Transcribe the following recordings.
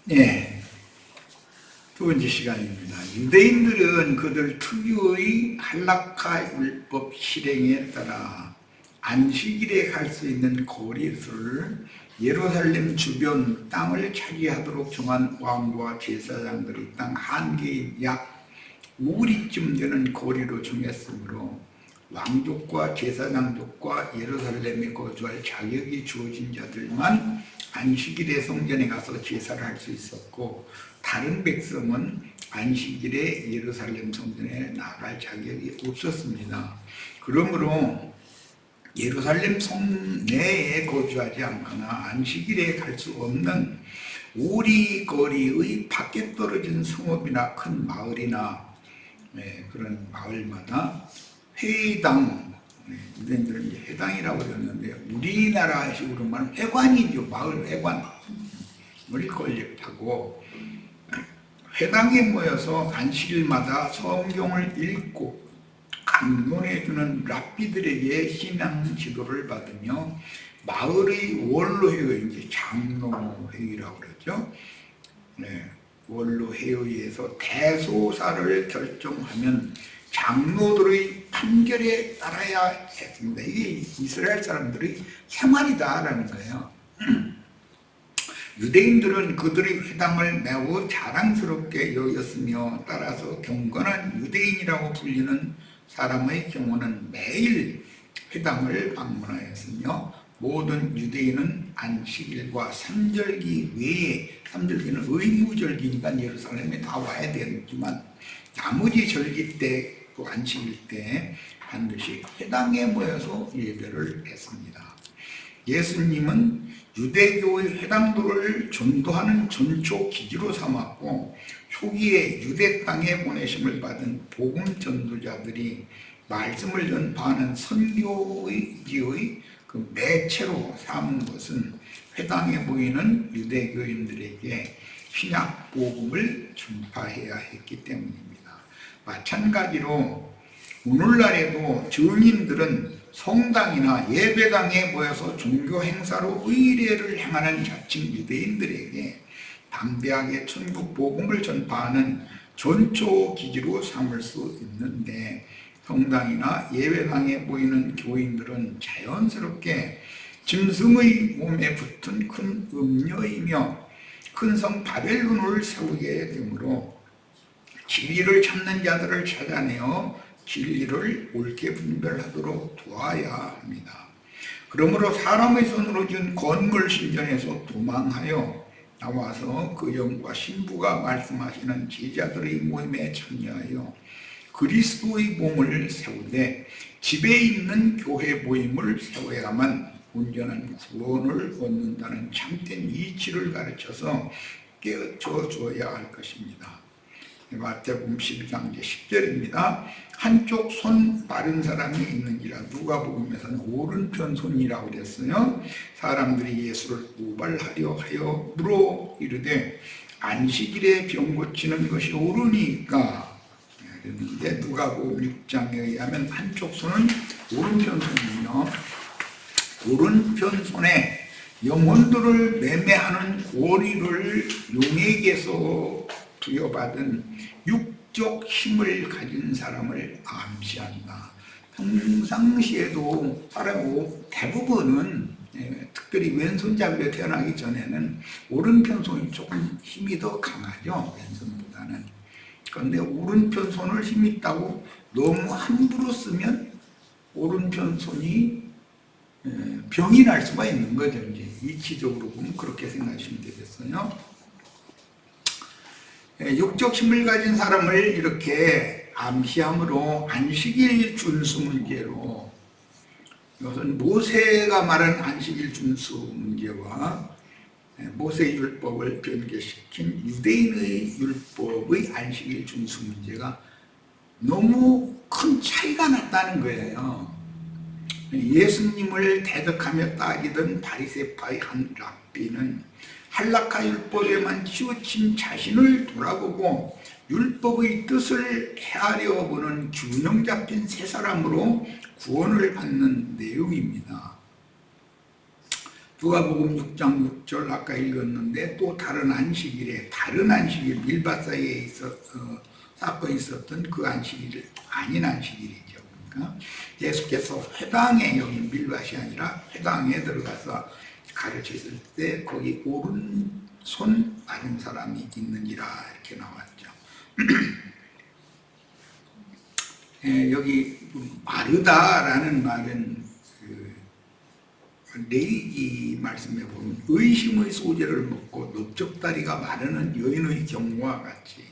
예, 두 번째 시간입니다. 유대인들은 그들 특유의 할라카 율법 실행에 따라 안식일에 갈 수 있는 거리를 예루살렘 주변 땅을 차지하도록 정한 왕과 제사장들이 땅 한개인 약 5리쯤 되는 거리로 정했으므로 왕족과 제사장족과 예루살렘에 거주할 자격이 주어진 자들만 안식일에 성전에 가서 제사를 할 수 있었고, 다른 백성은 안식일에 예루살렘 성전에 나갈 자격이 없었습니다. 그러므로 예루살렘 성 내에 거주하지 않거나 안식일에 갈 수 없는 오리거리의 밖에 떨어진 성읍이나 큰 마을이나 그런 마을마다 회당, 유대인들은 이제 회당이라고 그러는데 우리나라식으로 말하면 회관이죠. 마을 회관을 건립하고 회당에 모여서 안식일마다 성경을 읽고 강론해주는 랍비들에게 신앙 지도를 받으며 마을의 원로회의, 이제 장로회의라고 그러죠. 원로회의에서 대소사를 결정하면 장로들의 판결에 따라야 했습니다. 이게 이스라엘 사람들의 생활이다라는 거예요. 유대인들은 그들의 회당을 매우 자랑스럽게 여겼으며, 따라서 경건한 유대인이라고 불리는 사람의 경우는 매일 회당을 방문하였으며, 모든 유대인은 안식일과 삼절기 외에, 삼절기는 의무절기니까 예루살렘에 다 와야 되지만 나머지 절기 때, 또 안식일 때 반드시 회당에 모여서 예배를 했습니다. 예수님은 유대교의 회당도를 전도하는 전초 기지로 삼았고, 초기에 유대 땅에 보내심을 받은 복음 전도자들이 말씀을 전파하는 선교지의 그 매체로 삼은 것은 회당에 모이는 유대교인들에게 신약 복음을 전파해야 했기 때문입니다. 마찬가지로 오늘날에도 증인들은 성당이나 예배당에 모여서 종교 행사로 의례를 행하는 자칭 유대인들에게 담대하게 천국 복음을 전파하는 전초 기지로 삼을 수 있는데, 성당이나 예배당에 모이는 교인들은 자연스럽게 짐승의 몸에 붙은 큰 음녀이며 큰 성 바벨론을 세우게 되므로 진리를 찾는 자들을 찾아내어 진리를 옳게 분별하도록 도와야 합니다. 그러므로 사람의 손으로 지은 건물 신전에서 도망하여 나와서 그 영과 신부가 말씀하시는 제자들의 모임에 참여하여 그리스도의 몸을 세우되, 집에 있는 교회 모임을 세워야만 온전한 구원을 얻는다는 참된 이치를 가르쳐서 깨우쳐 줘야 할 것입니다. 마태복음 12장 10절입니다. 한쪽 손 마른 사람이 있는지라. 누가복음에서는 오른편 손이라고 그랬어요. 사람들이 예수를 고발하려 하여 물어 이르되 안식일에 병 고치는 것이 옳으니까 그랬는데, 누가복음 6장에 의하면 한쪽 손은 오른편 손이며, 오른편 손에 영혼들을 매매하는 고리를 용에게서 부여받은 육적 힘을 가진 사람을 암시한다. 평상시에도 사람 대부분은, 특별히 왼손잡이로 태어나기 전에는 오른편 손이 조금 힘이 더 강하죠, 왼손보다는. 그런데 오른편 손을 힘 있다고 너무 함부로 쓰면 오른편 손이 병이 날 수가 있는 거죠. 이제 이치적으로 보면 그렇게 생각하시면 되겠어요. 육적 힘을 가진 사람을 이렇게 암시함으로 안식일 준수 문제로, 이것은 모세가 말한 안식일 준수 문제와 모세의 율법을 변개시킨 유대인의 율법의 안식일 준수 문제가 너무 큰 차이가 났다는 거예요. 예수님을 대적하며 따지던 바리새파의 한 랍비는 할라카 율법에만 치우친 자신을 돌아보고 율법의 뜻을 헤아려 보는 균형 잡힌 세 사람으로 구원을 받는 내용입니다. 누가복음 6장 6절 아까 읽었는데 또 다른 안식일에 다른 안식일 밀밭 사이에 사건이 있었던 그 안식일 아닌 안식일이죠. 그러니까 예수께서 회당에 여기 밀밭이 아니라 회당에 들어가서 가르쳤을 때 거기 오른손 마른 사람이 있느니라 이렇게 나왔죠. 여기 마르다라는 말은 레위기 말씀에 보면 의심의 소재를 먹고 넓적다리가 마르는 여인의 경우와 같이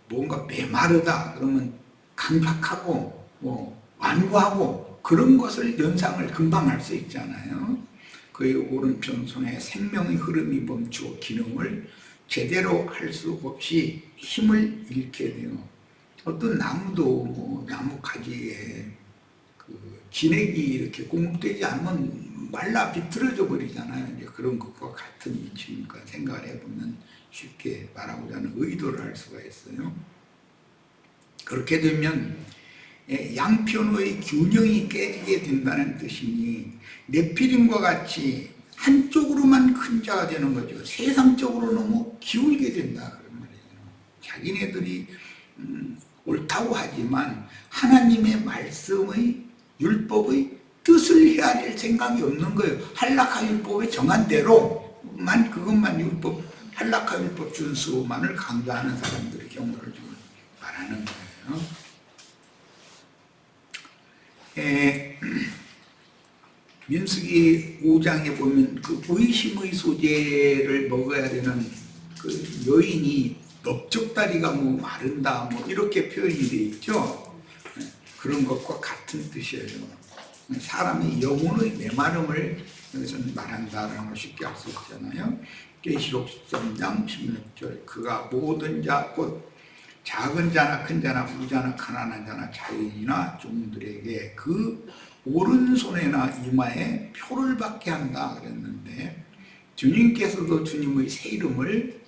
뭔가 메마르다 그러면 강팍하고 완고하고 그런 것을 연상을 금방 할 수 있잖아요. 그의 오른편 손에 생명의 흐름이 멈추어 기능을 제대로 할 수 없이 힘을 잃게 되어 어떤 나무도 나무 가지에 진액이 이렇게 공급되지 않으면 말라 비틀어져 버리잖아요. 이제 그런 것과 같은 위치니까 생각을 해보면 쉽게 말하고자 하는 의도를 할 수가 있어요. 그렇게 되면 양편의 균형이 깨지게 된다는 뜻이니 네피림과 같이 한쪽으로만 큰 자가 되는 거죠. 세상적으로 너무 기울게 된다 그런 말이에요. 자기네들이 옳다고 하지만 하나님의 말씀의 율법의 뜻을 헤아릴 생각이 없는 거예요. 할라카 율법에 정한 대로만 그것만 율법 할라카 율법 준수만을 강조하는 사람들의 경우를 좀 말하는 거예요. 민수기 5장에 보면 그 의심의 소재를 먹어야 되는 그 여인이 넓적다리가 마른다 이렇게 표현이 되어 있죠. 그런 것과 같은 뜻이에요. 사람의 영혼의 메마름을 여기서는 말한다라는 걸 쉽게 알 수 있잖아요. 계시록 13장 16절 그가 모든 자 곧 작은 자나 큰 자나 부자나 가난한 자나 자유인이나 종들에게 그 오른손에나 이마에 표를 받게 한다 그랬는데 주님께서도 주님의 새 이름을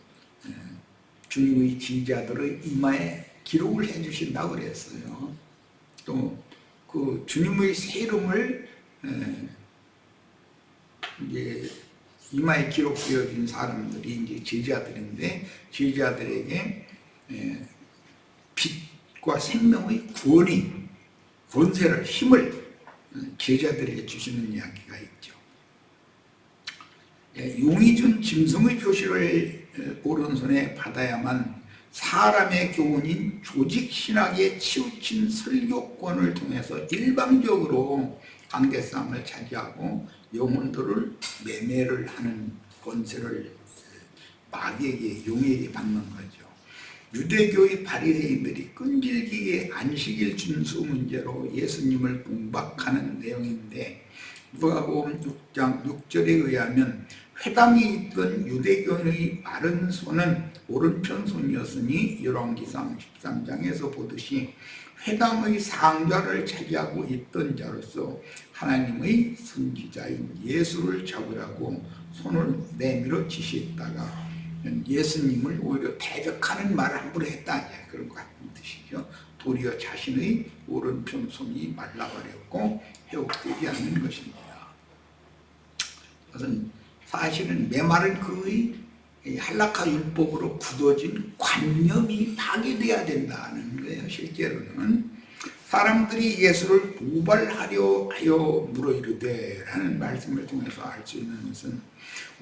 주님의 지지자들의 이마에 기록을 해주신다고 그랬어요. 또 그 주님의 새 이름을 이제 이마에 기록되어진 사람들이 이제 제자들인데 제자들에게 빛과 생명의 권세를 힘을 제자들에게 주시는 이야기가 있죠. 용이 준 짐승의 표시를 오른손에 받아야만 사람의 교훈인 조직신학에 치우친 설교권을 통해서 일방적으로 강대상을 차지하고 영혼들을 매매를 하는 권세를 마귀에게 용에게 받는 거죠. 유대교의 바리새인들이 끈질기게 안식일 준수 문제로 예수님을 공박하는 내용인데 누가복음 6장 6절에 의하면 회당에 있던 유대교의 마른 손은 오른편 손이었으니 열왕기상 13장에서 보듯이 회당의 상좌를 차지하고 있던 자로서 하나님의 선지자인 예수를 잡으라고 손을 내밀어 지시했다가 예수님을 오히려 대적하는 말을 함부로 했다 그런 것 같은 뜻이죠. 도리어 자신의 오른편 손이 말라버렸고 회복되지 않는 것입니다. 그것은 사실은 메마른 그의 할라카 율법으로 굳어진 관념이 파괴되어야 된다는 거예요. 실제로는 사람들이 예수를 고발하려 하여 물어이르되 라는 말씀을 통해서 알 수 있는 것은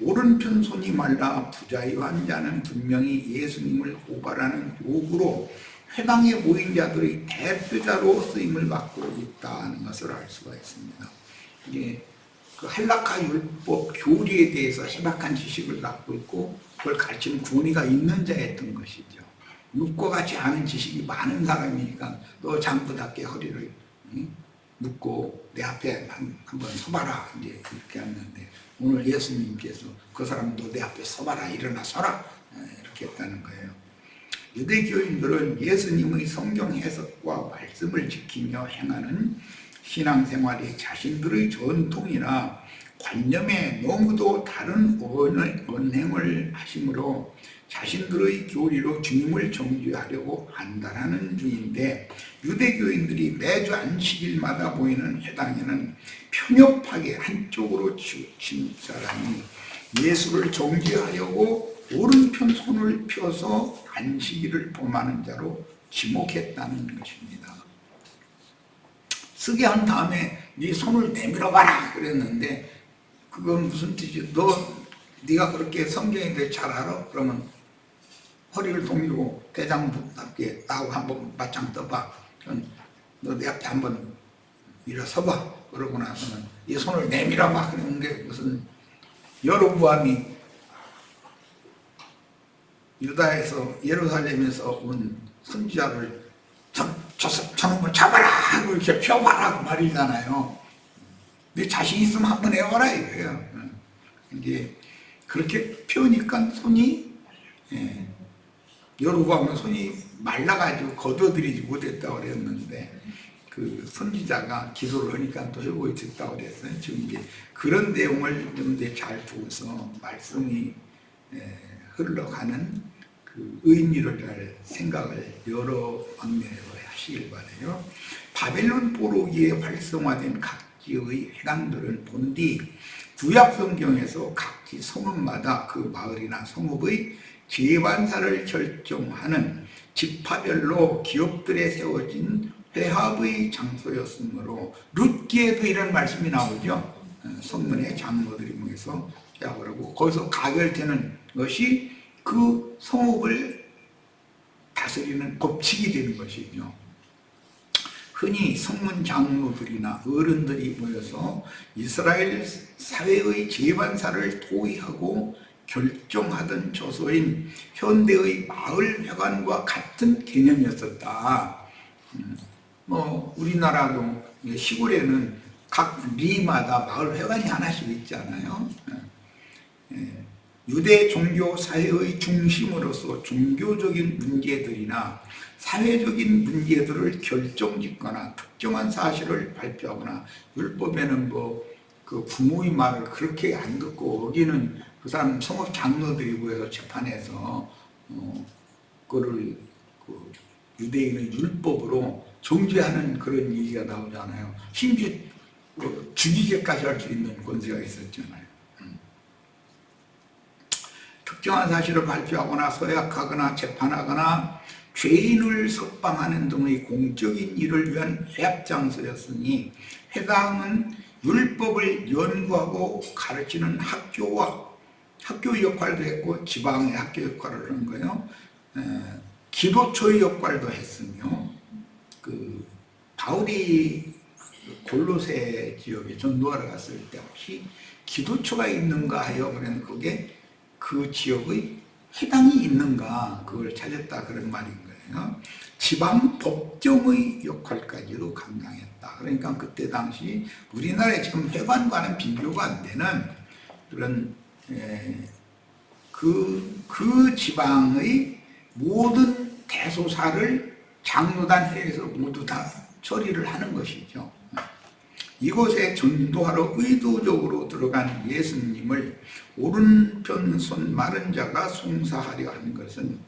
오른편 손이 말라 부자유한 자는 분명히 예수님을 고발하는 도구로 회당에 모인 자들의 대표자로 쓰임을 받고 있다는 것을 알 수가 있습니다. 이게 그 할라카 율법 교리에 대해서 해박한 지식을 갖고 있고 그걸 가르치는 권위가 있는 자였던 것이죠. 육과 같이 아는 지식이 많은 사람이니까 너 장부답게 허리를 묶고 내 앞에 한번 서봐라 이제 이렇게 했는데 오늘 예수님께서 그 사람도 내 앞에 서봐라 일어나 서라 이렇게 했다는 거예요. 유대교인들은 예수님의 성경 해석과 말씀을 지키며 행하는 신앙생활이 자신들의 전통이나 관념에 너무도 다른 언행을 하심으로 자신들의 교리로 주님을 정죄하려고 한다라는 중인데, 유대교인들이 매주 안식일마다 보이는 회당에는 편협하게 한쪽으로 치우친 사람이 예수를 정죄하려고 오른편 손을 펴서 안식일을 범하는 자로 지목했다는 것입니다. 쓰게 한 다음에 네 손을 내밀어 봐라 그랬는데, 그건 무슨 뜻이지? 네가 그렇게 성경에 대해 잘 알아? 그러면 허리를 동이고 대장부답게 나하고 한번 맞짱 떠봐. 너 내 앞에 한번 일어서봐. 그러고 나서는 이 손을 내밀어 봐. 그러는데 무슨 여로보암이 유다에서 예루살렘에서 온 선지자를 저놈을 잡아라! 이렇게 펴봐라! 그 말이잖아요. 네 자신 있으면 한번 해봐라 이거예요. 이제 그렇게 펴니까 손이, 여로보암은 손이 말라가지고 거둬들이지 못했다고 그랬는데, 그 선지자가 기도를 하니까 또 회복이 됐다고 그랬어요. 지금 이제 그런 내용을 좀 잘 두고서 말씀이 흘러가는 그 의미를 잘 생각을 여러 방면으로 하시길 바라요. 바벨론 포로기에 활성화된 각지의 회당들은 본디 구약 성경에서 각지 성읍마다 그 마을이나 성읍의 재반사를 결정하는 지파별로 기업들에 세워진 회합의 장소였으므로, 룻기에도 이런 말씀이 나오죠. 성문의 장로들이 모여서 회합을 하고 거기서 가결되는 것이 그 성읍을 다스리는 법칙이 되는 것이죠. 흔히 성문 장로들이나 어른들이 모여서 이스라엘 사회의 재반사를 토의하고 결정하던 조소인 현대의 마을회관과 같은 개념이었었다. 우리나라도 시골에는 각 리마다 마을회관이 하나씩 있잖아요. 유대 종교 사회의 중심으로서 종교적인 문제들이나 사회적인 문제들을 결정짓거나 특정한 사실을 발표하거나, 율법에는 그 부모의 말을 그렇게 안 듣고 여기는 그 사람 성업 장로들이 모여서 재판에서 그거를 그 유대인의 율법으로 정죄하는 그런 얘기가 나오잖아요. 심지어 죽이게까지 할 수 있는 권세가 있었잖아요. 특정한 사실을 발표하거나 서약하거나 재판하거나 죄인을 석방하는 등의 공적인 일을 위한 회합장소였으니, 회당은 율법을 연구하고 가르치는 학교 역할도 했고 지방의 학교 역할을 한 거예요. 기도처의 역할도 했으며, 그 바울이 골로새 지역에 전도하러 갔을 때 혹시 기도처가 있는가 하여 그랬는데, 그게 그 지역의 회당이 있는가 그걸 찾았다 그런 말인 거예요. 지방 법정의 역할까지도 감당했다. 그러니까 그때 당시 우리나라에 지금 회관과는 비교가 안 되는 그런 그 지방의 모든 대소사를 장로단 회에서 모두 다 처리를 하는 것이죠. 이곳에 전도하러 의도적으로 들어간 예수님을 오른편 손 마른 자가 송사하려 하는 것은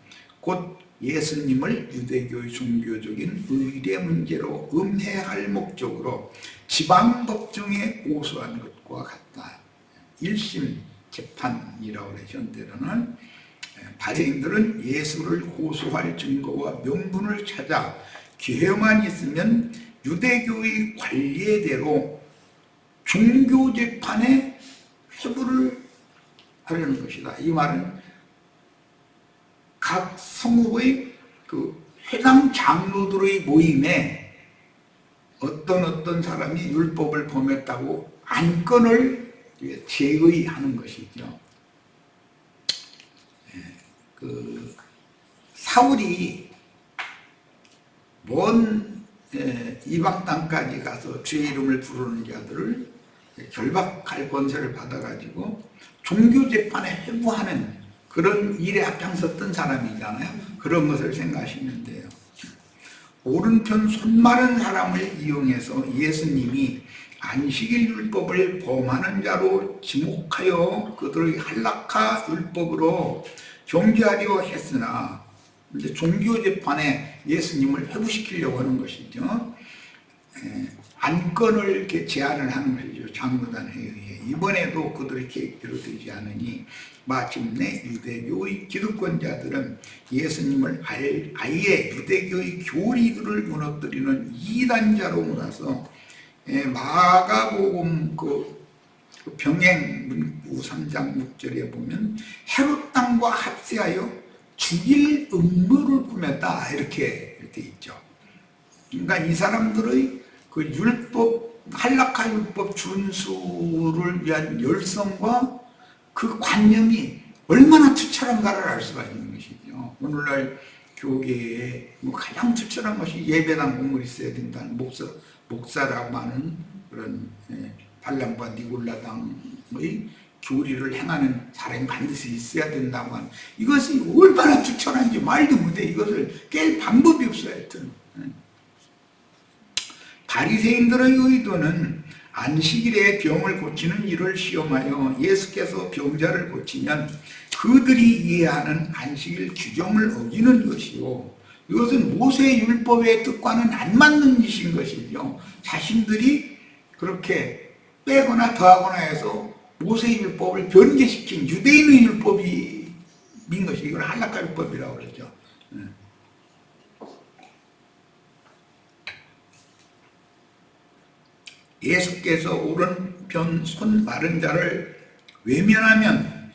곧 예수님을 유대교의 종교적인 의례 문제로 음해할 목적으로 지방법정에 고소한 것과 같다. 1심 재판이라고 그래. 현대로는 바리새인들은 예수를 고소할 증거와 명분을 찾아 기회만 있으면 유대교의 관례대로 종교재판에 회부를 하려는 것이다. 이 말은 각 성읍의 그 회당 장로들의 모임에 어떤 사람이 율법을 범했다고 안건을 제의하는 것이죠. 그 사울이 먼 이방 땅까지 가서 주의 이름을 부르는 자들을 결박할 권세를 받아가지고 종교재판에 회부하는 그런 일에 앞장섰던 사람이잖아요. 그런 것을 생각하시면 돼요. 오른편 손 마른 사람을 이용해서 예수님이 안식일 율법을 범하는 자로 지목하여 그들의 할라카 율법으로 정죄하려 했으나 이제 종교 재판에 예수님을 회부시키려고 하는 것이죠. 안건을 이렇게 제안을 하는 것이죠. 장로단 회의에. 이번에도 그들의 계획대로 되지 않으니 마침내 유대교의 기득권자들은 예수님을 아예 유대교의 교리들을 무너뜨리는 이단자로 몰아서 마가복음 그 병행 문구 3장 6절에 보면 헤롯 땅과 합세하여 죽일 음모를 꾸몄다 이렇게 돼 있죠. 그러니까 이 사람들의 그 율법, 할라카 율법 준수를 위한 열성과 그 관념이 얼마나 투철한가를 알 수가 있는 것이죠. 오늘날 교계에 뭐 가장 투철한 것이 예배당 공물이 있어야 된다는 목사라고 하는 그런 발람과 니골라당의 교리를 행하는 사람이 반드시 있어야 된다고 하는 이것이 얼마나 투철한지 말도 못해. 이것을 깰 방법이 없어요. 하여튼. 바리새인들의 의도는 안식일에 병을 고치는 일을 시험하여 예수께서 병자를 고치면 그들이 이해하는 안식일 규정을 어기는 것이요, 이것은 모세의 율법의 뜻과는 안 맞는 짓인 것이죠. 자신들이 그렇게 빼거나 더하거나 해서 모세의 율법을 변개시킨 유대인의 율법이 민 것이, 이걸 할라카 율법이라고 그러죠. 예수께서 오른편 손 마른 자를 외면하면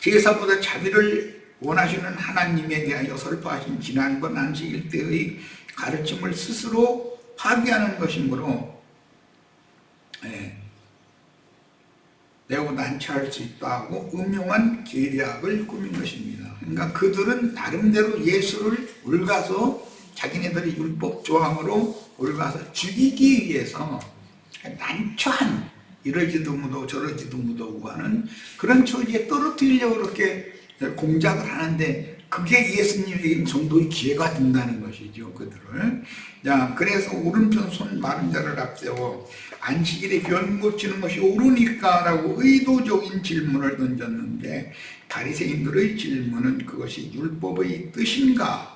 제사보다 자비를 원하시는 하나님에 대하여 설파하신 지난번 안식일 때의 가르침을 스스로 파기하는 것이므로 매우 난처할 수 있다고 음흉한 계략을 꾸민 것입니다. 그러니까 그들은 나름대로 예수를 옳가서 자기네들이 율법 조항으로 옳가서 죽이기 위해서 난처한, 이러지도 못하고 저러지도 못하고 하는 그런 처지에 떨어뜨리려고 그렇게 공작을 하는데, 그게 예수님에게 정도의 기회가 된다는 것이죠. 그들을. 자, 그래서 오른편 손 마른 자를 앞세워 안식일에 병 고치는 것이 옳으니까 라고 의도적인 질문을 던졌는데, 바리새인들의 질문은 그것이 율법의 뜻인가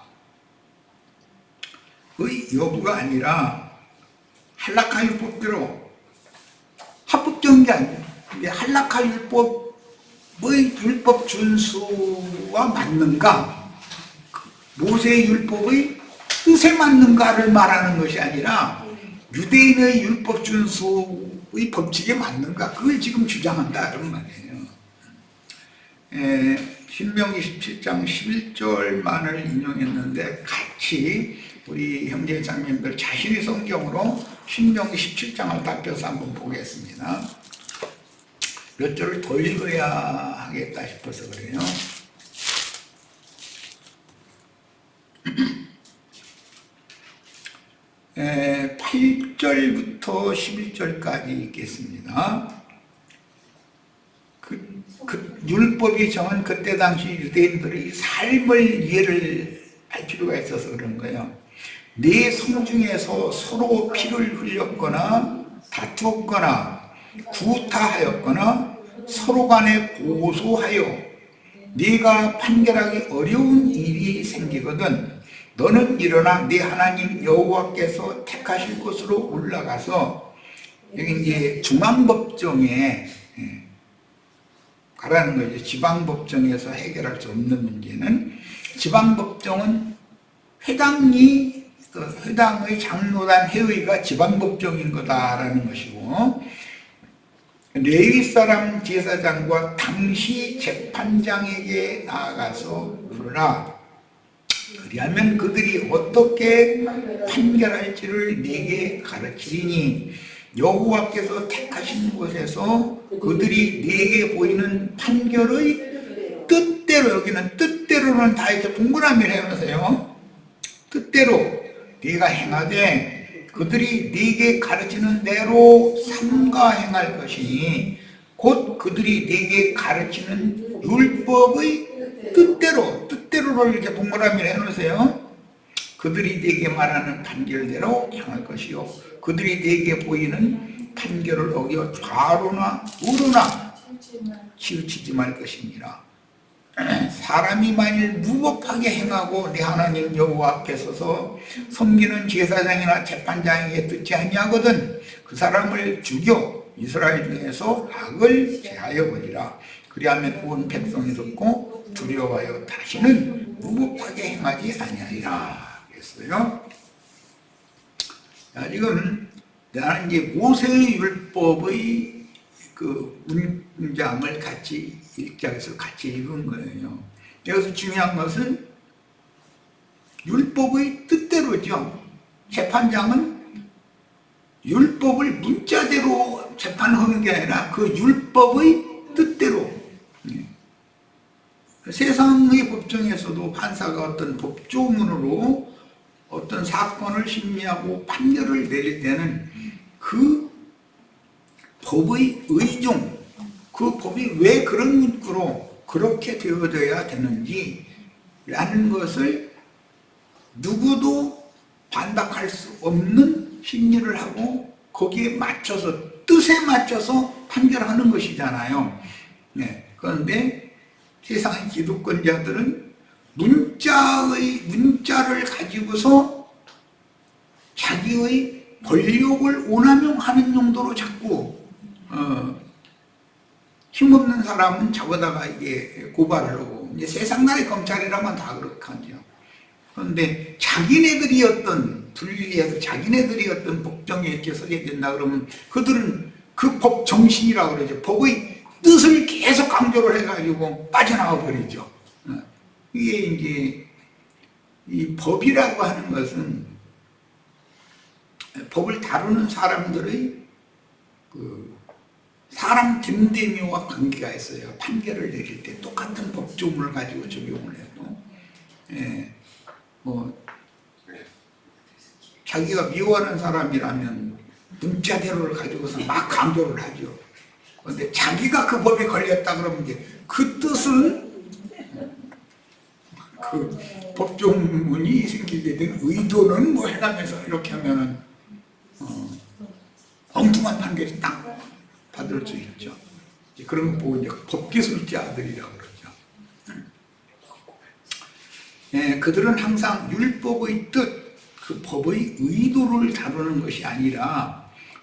의 여부가 아니라 할라카 율법대로 합법적인 게 아니에요. 할라카 율법의 율법 준수와 맞는가, 모세의 율법의 뜻에 맞는가를 말하는 것이 아니라 유대인의 율법 준수의 법칙에 맞는가, 그걸 지금 주장한다 이런 말이에요. 신명기 17장 11절만을 인용했는데 같이 우리 형제 자매님들 자신의 성경으로 신명기 17장을 답해서 한번 보겠습니다. 몇 절을 더 읽어야 하겠다 싶어서 그래요. 8절부터 11절까지 읽겠습니다. 그 율법이 정한 그때 당시 유대인들의 삶을 이해를 할 필요가 있어서 그런 거예요. 네 성중에서 서로 피를 흘렸거나 다투었거나 구타하였거나 서로 간에 고소하여 네가 판결하기 어려운 일이 생기거든 너는 일어나 네 하나님 여호와께서 택하실 곳으로 올라가서, 여기 이제 중앙법정에 가라는 거죠. 지방법정에서 해결할 수 없는 문제는 지방법정은 회당의 장로단 회의가 지방법정인 거다라는 것이고, 레위 사람 제사장과 당시 재판장에게 나아가서 물으라. 그리하면 그들이 어떻게 판결할지를 네게 가르치리니 여호와께서 택하신 곳에서 그들이 네게 보이는 판결의 뜻대로, 여기는 뜻대로는 다 이렇게 동그라미를 해놓으세요. 뜻대로 네가 행하되 그들이 네게 가르치는 대로 삼가 행할 것이니 곧 그들이 네게 가르치는 율법의 뜻대로를 이렇게 동그라미를 해놓으세요. 그들이 네게 말하는 판결대로 향할 것이요 그들이 네게 보이는 판결을 어겨 좌로나 우로나 치우치지 말 것이니라. 사람이 만일 무법하게 행하고 내 하나님 여호와 앞에 서서 섬기는 제사장이나 재판장에게 듣지 아니하거든 그 사람을 죽여 이스라엘 중에서 악을 제하여 버리라. 그리하면 온 백성이 듣고 두려워하여 다시는 무법하게 행하지 아니하리라 그랬어요. 자, 지금 나는 이제 모세의 율법의 그 문장을 같이 읽자해서 같이 읽은 거예요. 여기서 중요한 것은 율법의 뜻대로죠. 재판장은 율법을 문자대로 재판하는 게 아니라 그 율법의 뜻대로. 세상의 법정에서도 판사가 어떤 법조문으로 어떤 사건을 심리하고 판결을 내릴 때는 그 법의 의종, 그 법이 왜 그런 문구로 그렇게 되어져야 되는지 라는 것을 누구도 반박할 수 없는 심리를 하고 거기에 맞춰서 뜻에 맞춰서 판결하는 것이잖아요. 네. 그런데 세상의 기득권자들은 문자를 가지고서 자기의 권력을 오남용하는 용도로 자꾸 힘없는 사람은 잡아다가 이게 고발을 하고 이제 세상 나라의 검찰이라면 다 그렇게 하죠. 그런데 자기네들이 어떤 불리해서 자기네들이 어떤 법정에 이렇게 서게 된다 그러면 그들은 그 법 정신이라고 그러죠. 법의 뜻을 계속 강조를 해가지고 빠져나와 버리죠. 이게 이제 이 법이라고 하는 것은 법을 다루는 사람들의 그 사람 됨됨이와 관계가 있어요. 판결을 내릴 때 똑같은 법조문을 가지고 적용을 해도 자기가 미워하는 사람이라면 문자대로를 가지고서 막 강조를 하죠. 그런데 자기가 그 법에 걸렸다 그러면 이제 그 뜻은 그 법조문이 생기게 된 의도는 뭐 해가면서 이렇게 하면은 엉뚱한 판결이 딱 받을 수 있죠. 그런 거 보고 이제 법기술자들이라고 그러죠. 그들은 항상 율법의 뜻, 그 법의 의도를 다루는 것이 아니라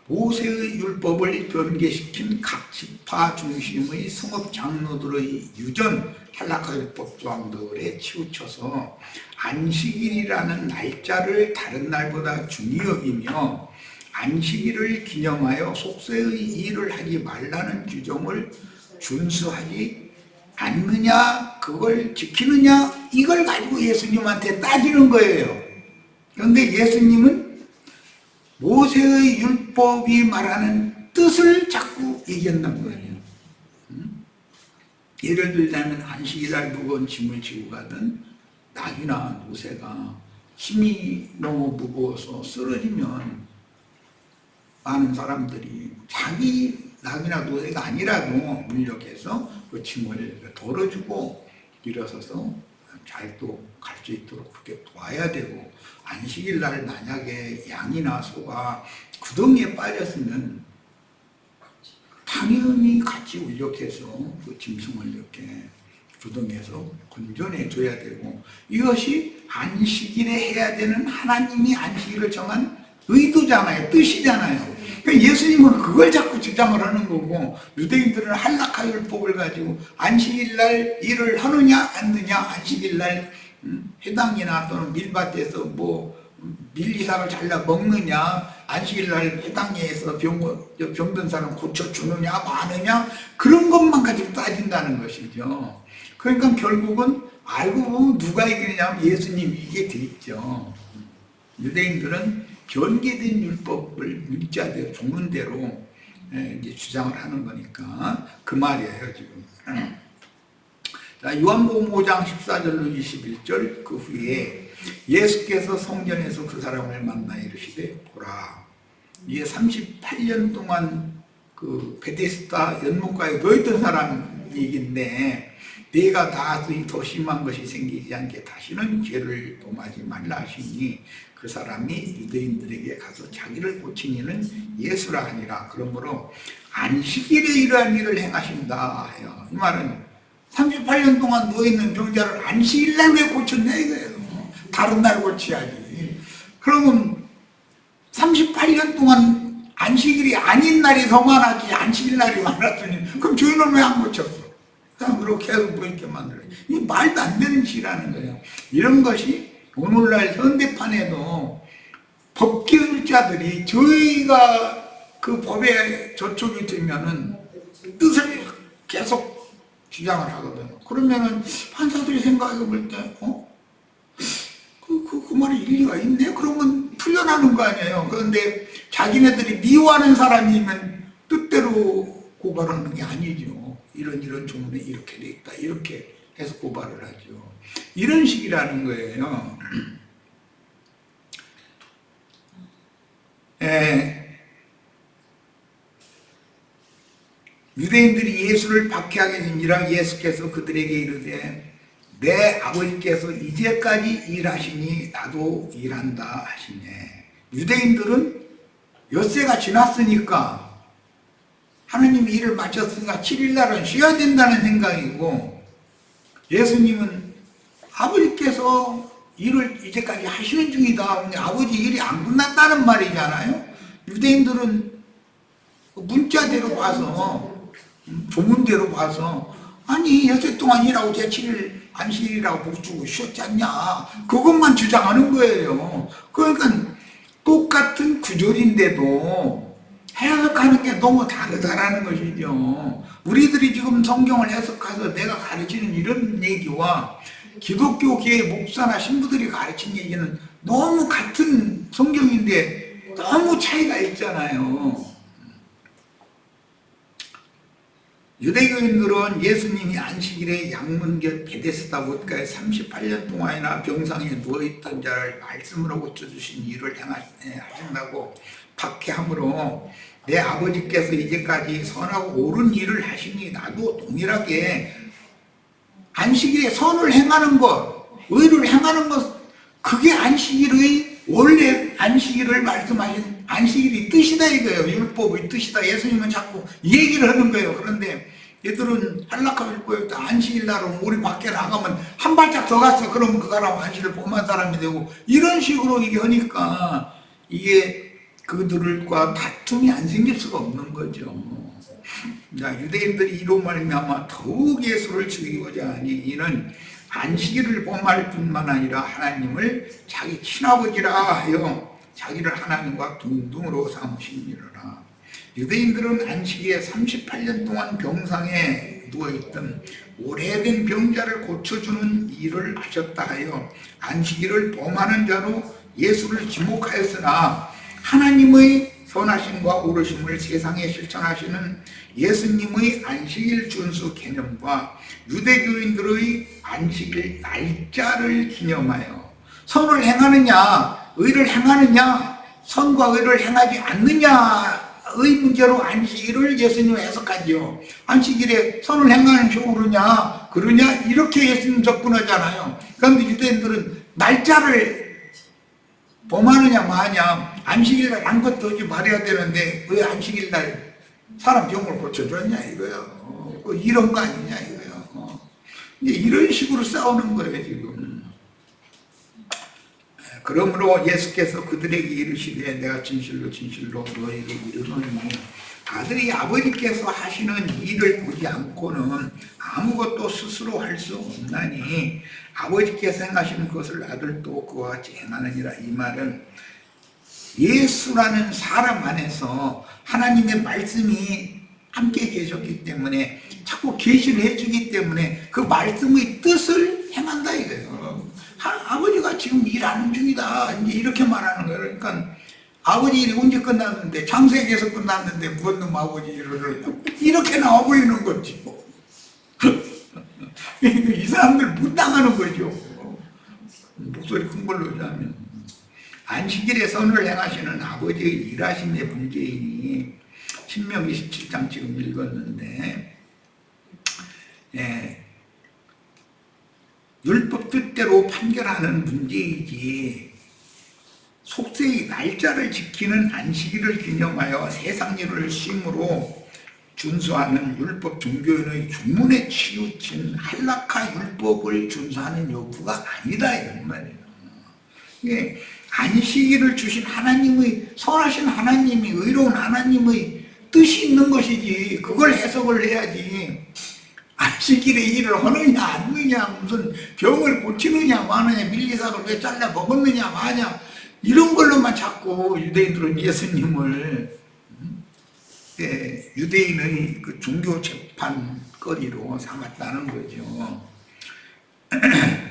모세의 율법을 변개시킨 각 지파 중심의 성업 장로들의 유전 할라카 율법 조항들에 치우쳐서 안식일이라는 날짜를 다른 날보다 중히 여기며 안식일을 기념하여 속세의 일을 하지 말라는 규정을 준수하지 않느냐, 그걸 지키느냐, 이걸 가지고 예수님한테 따지는 거예요. 그런데 예수님은 모세의 율법이 말하는 뜻을 자꾸 얘기한다는 거예요. 예를 들자면 안식일날 무거운 짐을 지고 가던 낙이나 노새가 힘이 너무 무거워서 쓰러지면 많은 사람들이 자기 낙이나 노새가 아니라도 물력해서 그 짐을 덜어주고 일어서서 잘 또 갈 수 있도록 그렇게 도와야 되고, 안식일 날 만약에 양이나 소가 구덩이에 빠졌으면 당연히 같이 울력해서 그 짐승을 이렇게 구덩이에서 건져내 줘야 되고, 이것이 안식일에 해야 되는 하나님이 안식일을 정한 의도잖아요. 뜻이잖아요. 그러니까 예수님은 그걸 자꾸 주장을 하는 거고, 유대인들은 할라카 율법을 가지고 안식일날 일을 하느냐 안느냐, 안식일날 회당이나 또는 밀밭에서 뭐 밀리사를 잘라 먹느냐, 안식일날 회당에서 병든 사람 고쳐주느냐 마느냐, 그런 것만 가지고 따진다는 것이죠. 그러니까 결국은 알고 보면 누가 이기느냐 하면 예수님이 이게 돼 있죠. 유대인들은 변개된 율법을 문자대로 종문대로 이제 주장을 하는 거니까 그 말이에요 지금. 자, 요한복음 5장 14절로 21절, 그 후에 예수께서 성전에서 그 사람을 만나 이르시되 보라, 이게 38년 동안 그 베데스다 연못가에 놓였던 사람 얘기인데, 내가 다시 더 심한 것이 생기지 않게 다시는 죄를 범하지 말라 하시니 그 사람이 유대인들에게 가서 자기를 고친 이는 예수라 하니라. 그러므로 안식일에 이러한 일을 행하신다 해요. 이 말은 38년 동안 누워있는 병자를 안식일날 왜 고쳤냐 이거예요. 다른 날 고쳐야지. 그러면 38년 동안 안식일이 아닌 날이 더 많았지 안식일 날이 많았더니 그럼 주인은 왜 안 고쳤어? 그냥 그렇게 계속 누워있게 만들어요. 이 말도 안 되는 짓이라는 거예요. 이런 것이 오늘날 현대판에도 법기술자들이 저희가 그 법에 저촉이 되면은 뜻을 계속 주장을 하거든요. 그러면은 판사들이 생각해 볼 때, 그 말이 일리가 있네? 그러면 풀려나는 거 아니에요. 그런데 자기네들이 미워하는 사람이면 뜻대로 고발하는 게 아니죠. 이런 조문에 이렇게 돼 있다. 이렇게 해서 고발을 하죠. 이런 식이라는 거예요. 유대인들이 예수를 박해하게 된지라 예수께서 그들에게 이르되 내 아버지께서 이제까지 일하시니 나도 일한다 하시네. 유대인들은 엿새가 지났으니까 하느님이 일을 마쳤으니까 7일날은 쉬어야 된다는 생각이고, 예수님은 아버지께서 일을 이제까지 하시는 중이다. 근데 아버지 일이 안 끝났다는 말이잖아요. 유대인들은 문자대로 봐서, 조문대로 봐서, 아니 엿새 동안 일하고 제 7일 안식일이라고 복주고 쉬었지 않냐, 그것만 주장하는 거예요. 그러니까 똑같은 구절인데도 해석하는 게 너무 다르다라는 것이죠. 우리들이 지금 성경을 해석해서 내가 가르치는 이런 얘기와 기독교계의 목사나 신부들이 가르친 얘기는 너무 같은 성경인데 너무 차이가 있잖아요. 유대교인들은 예수님이 안식일에 양문곁 베데스다 보드가에 38년 동안이나 병상에 누워있던 자를 말씀으로 고쳐주신 일을 하신다고 박해함으로 내 아버지께서 이제까지 선하고 옳은 일을 하시니 나도 동일하게 안식일에 선을 행하는 것, 의를 행하는 것, 그게 안식일의 원래 안식일을 말씀하신 안식일이 뜻이다 이거예요. 율법의 뜻이다. 예수님은 자꾸 이 얘기를 하는 거예요. 그런데 얘들은 한락할 거예요. 안식일 날은 우리 밖에 나가면 한 발짝 더 갔어. 그러면 그 사람 안식일을 범한 사람이 되고, 이런 식으로 이게 하니까 이게 그들과 다툼이 안 생길 수가 없는 거죠. 자, 유대인들이 이로 말미암아 더욱 예수를 죽이고자 하니 이는 안식일을 범할 뿐만 아니라 하나님을 자기 친아버지라 하여 자기를 하나님과 동등으로 삼으시니라. 유대인들은 안식일에 38년 동안 병상에 누워있던 오래된 병자를 고쳐주는 일을 하셨다 하여 안식일을 범하는 자로 예수를 지목하였으나, 하나님의 선하심과 오르심을 세상에 실천하시는 예수님의 안식일 준수 개념과 유대교인들의 안식일 날짜를 기념하여 선을 행하느냐 의를 행하느냐 선과 의를 행하지 않느냐의 문제로 안식일을 예수님이 해석하죠. 안식일에 선을 행하는 게 옳으냐 그러냐 이렇게 예수님 접근하잖아요. 그런데 유대인들은 날짜를 범하느냐 마냐, 안식일날 아무것도 하지 말아야 되는데 왜 안식일날 사람 병을 고쳐줬냐 이거요. 이런 거 아니냐 이거요. 이제 이런 식으로 싸우는 거예요 지금. 그러므로 예수께서 그들에게 이르시되 내가 진실로 진실로 너에게 이르노니 아들이 아버지께서 하시는 일을 보지 않고는 아무것도 스스로 할 수 없나니 아버지께서 행하시는 것을 아들도 그와 같이 행하느니라. 이 말은 예수라는 사람 안에서 하나님의 말씀이 함께 계셨기 때문에 자꾸 계시를 해주기 때문에 그 말씀의 뜻을 행한다 이거예요. 아버지가 지금 일하는 중이다 이제 이렇게 말하는 거예요. 그러니까 아버지 일이 언제 끝났는데, 창세기에서 끝났는데 무슨 놈 아버지 일을 이렇게 나와 보이는 거지. 이 사람들 못 당하는 거죠. 목소리 큰 걸로 하면 안식일에 선을 행하시는 아버지의 일하심의 문제이니 신명기 17장 지금 읽었는데, 율법 뜻대로 판결하는 문제이지 속세의 날짜를 지키는 안식일을 기념하여 세상 일을 쉼으로 준수하는 율법 종교인의 주문에 치우친 할라카 율법을 준수하는 요구가 아니다 이런 말이에요. 이게 안식일을 주신 하나님의 선하신 하나님이 의로운 하나님의 뜻이 있는 것이지 그걸 해석을 해야지 안식일에 일을 하느냐 안 하느냐 무슨 병을 고치느냐 마느냐 밀리사를 왜 잘라 먹었느냐 마냐 이런 걸로만 자꾸 유대인들은 예수님을 유대인의 그 종교 재판거리로 삼았다는 거죠.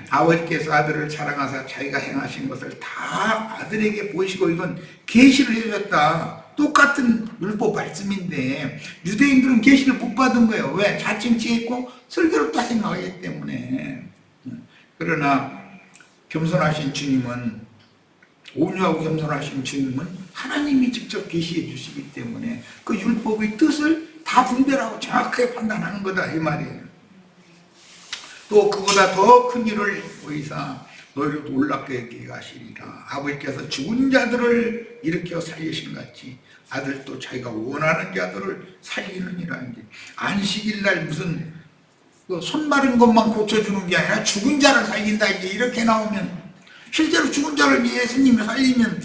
아버지께서 아들을 사랑하사 자기가 행하신 것을 다 아들에게 보이시고 이건 계시를 해줬다. 똑같은 율법 말씀인데 유대인들은 계시를 못 받은 거예요. 왜? 자칭치했고 설교를 또 생각하기 때문에. 그러나 겸손하신 주님은 온유하고 겸손하신 주님은 하나님이 직접 계시해 주시기 때문에 그 율법의 뜻을 다 분별하고 정확하게 판단하는 거다 이 말이에요. 또 그보다 더 큰 일을 보이사 너희를 놀랍게 여기게 하시리라. 아버지께서 죽은 자들을 일으켜 살리신 같이 아들도 자기가 원하는 자들을 살리느니라. 안식일날 무슨 손 마른 것만 고쳐주는 게 아니라 죽은 자를 살린다 이렇게 나오면 실제로 죽은 자를 예수님이 살리면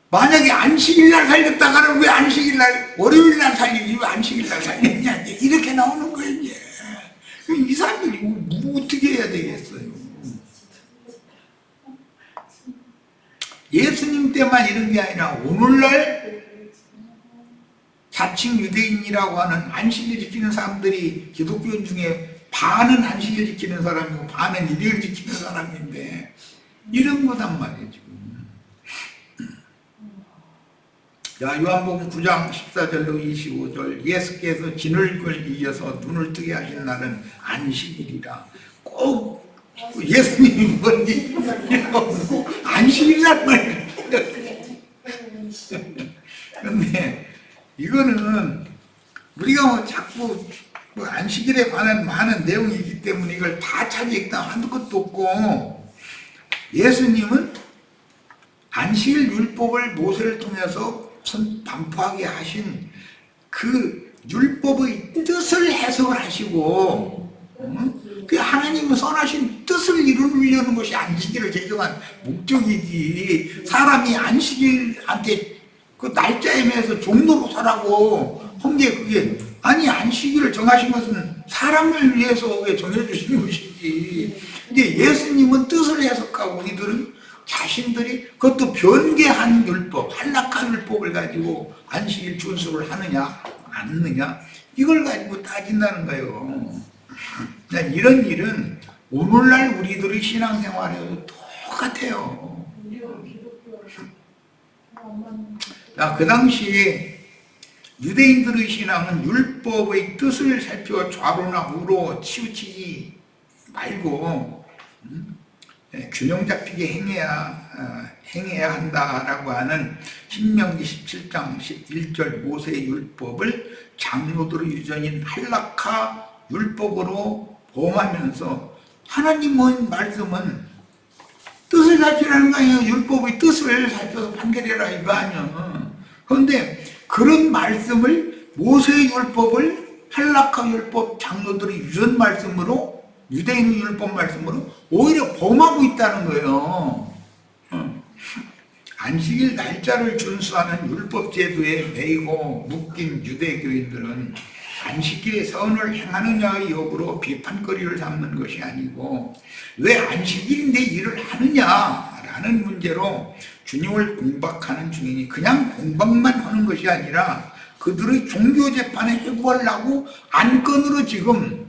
만약에 안식일날 살렸다가는 왜 안식일날 월요일날 살리지 왜 안식일날 살렸냐 이렇게 나오는 거예요. 이제 이 사람들이 뭐 어떻게 해야 되겠어요. 예수님 때만 이런 게 아니라 오늘날 자칭 유대인이라고 하는 안식일 지키는 사람들이 기독교인 중에 반은 안식일 지키는 사람이고 반은 일요일 지키는 사람인데 이런 거단 말이에요 지금. 자, 요한복음 9장 14절로 25절 예수께서 진흙을 이어서 눈을 뜨게 하신 날은 안식일이라. 꼭 예수님이 뭔지 안식일이란 말이에요. 그런데 이거는 우리가 뭐 자꾸 안식일에 관한 많은 내용이 있기 때문에 이걸 다 차지 읽다 한두 것도 없고 예수님은 안식일 율법을 모세를 통해서 반포하게 하신 그 율법의 뜻을 해석을 하시고 그 하나님은 선하신 뜻을 이루려는 것이 안식일을 제정한 목적이지 사람이 안식일한테 그 날짜에 매여서 종로로 서라고 한 게 그게 아니 안식일을 정하신 것은 사람을 위해서 정해주신 것이지. 근데 예수님은 뜻을 해석하고 우리들은 자신들이 그것도 변개한 율법, 할락한 율법을 가지고 안식일 준수를 하느냐 안 하느냐 이걸 가지고 따진다는 거예요. 이런 일은 오늘날 우리들의 신앙생활에도 똑같아요. 그 당시에 유대인들의 신앙은 율법의 뜻을 살펴 좌로나 우로 치우치지 말고 균형 잡히게 행해야 한다라고 하는 신명기 17장 11절 모세의 율법을 장로들의 유전인 할라카 율법으로 범하면서 하나님의 말씀은 뜻을 살피라는 거 아니에요. 율법의 뜻을 살펴서 판결해라 이거 아니야. 그런데 그런 말씀을 모세의 율법을 할라카 율법 장로들의 유전 말씀으로 유대인의 율법 말씀으로 오히려 범하고 있다는 거예요. 안식일 날짜를 준수하는 율법 제도에 매이고 묶인 유대교인들은 안식일에 선을 행하느냐의 여부로 비판거리를 삼는 것이 아니고 왜 안식일인데 일을 하느냐라는 문제로 주님을 공박하는 중이니 그냥 공박만 하는 것이 아니라 그들의 종교 재판에 회부하려고 안건으로 지금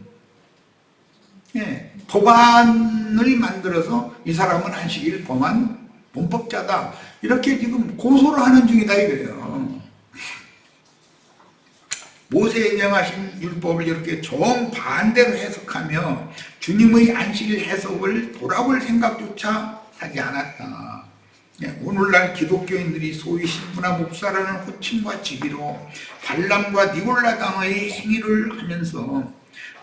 법안을 만들어서 이 사람은 안식일 범한 범법자다 이렇게 지금 고소를 하는 중이다 이거예요. 모세에 명하신 율법을 이렇게 정반대로 해석하며 주님의 안식일 해석을 돌아볼 생각조차 하지 않았다. 오늘날 기독교인들이 소위 신부나 목사라는 호칭과 직위로 발람과 니골라 당의 행위를 하면서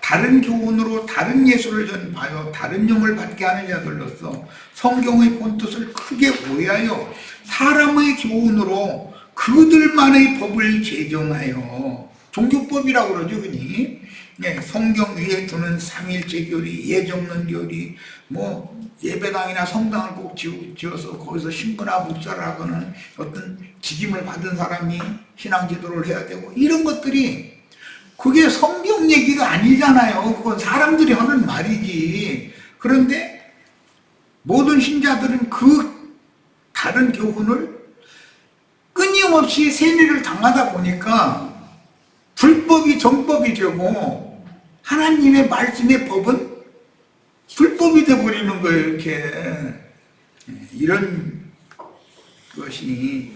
다른 교훈으로 다른 예수를 전파하여 다른 영을 받게 하는 자들로서 성경의 본뜻을 크게 오해하여 사람의 교훈으로 그들만의 법을 제정하여 종교법이라고 그러죠, 그니? 네, 성경 위에 두는 삼일체 교리, 예정론 교리, 뭐 예배당이나 성당을 꼭 지어서 거기서 신부나 목사를 하거나 어떤 직임을 받은 사람이 신앙지도를 해야 되고 이런 것들이 그게 성경 얘기가 아니잖아요. 그건 사람들이 하는 말이지. 그런데 모든 신자들은 그 다른 교훈을 끊임없이 세뇌를 당하다 보니까 불법이 정법이 되고 하나님의 말씀의 법은 불법이 되어버리는 거예요. 이렇게 이런 것이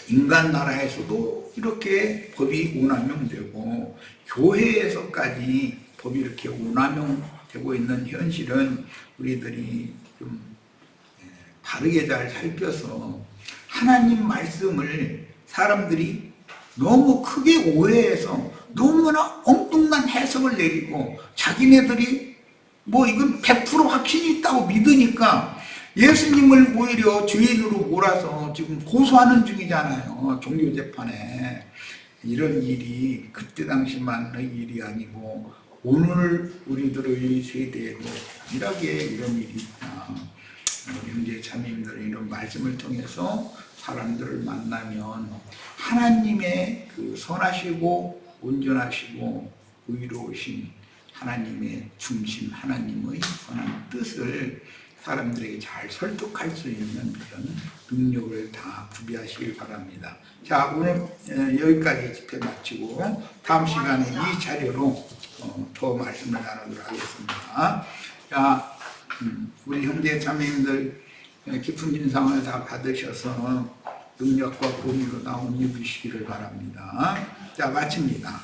인간 나라에서도 이렇게 법이 오남용되고 교회에서까지 법이 이렇게 오남용되고 있는 현실은 우리들이 좀 바르게 잘 살펴서 하나님 말씀을 사람들이 너무 크게 오해해서 너무나 엉뚱한 해석을 내리고 자기네들이 뭐 이건 100% 확신이 있다고 믿으니까 예수님을 오히려 죄인으로 몰아서 지금 고소하는 중이잖아요. 종교재판에. 이런 일이 그때 당시만의 일이 아니고 오늘 우리들의 세대에도 일하게 이런 일이 있다. 형제 자매님들 이런 말씀을 통해서 사람들을 만나면 하나님의 그 선하시고 온전하시고 의로우신 하나님의 중심, 하나님의 선한 뜻을 사람들에게 잘 설득할 수 있는 그런 능력을 다 구비하시길 바랍니다. 자, 오늘 여기까지 집회 마치고 다음 시간에 이 자료로 더 말씀을 나누도록 하겠습니다. 자, 우리 형제 자매님들 깊은 인상을 다 받으셔서 능력과 공의로 나온 입으시기를 바랍니다. 자, 마칩니다.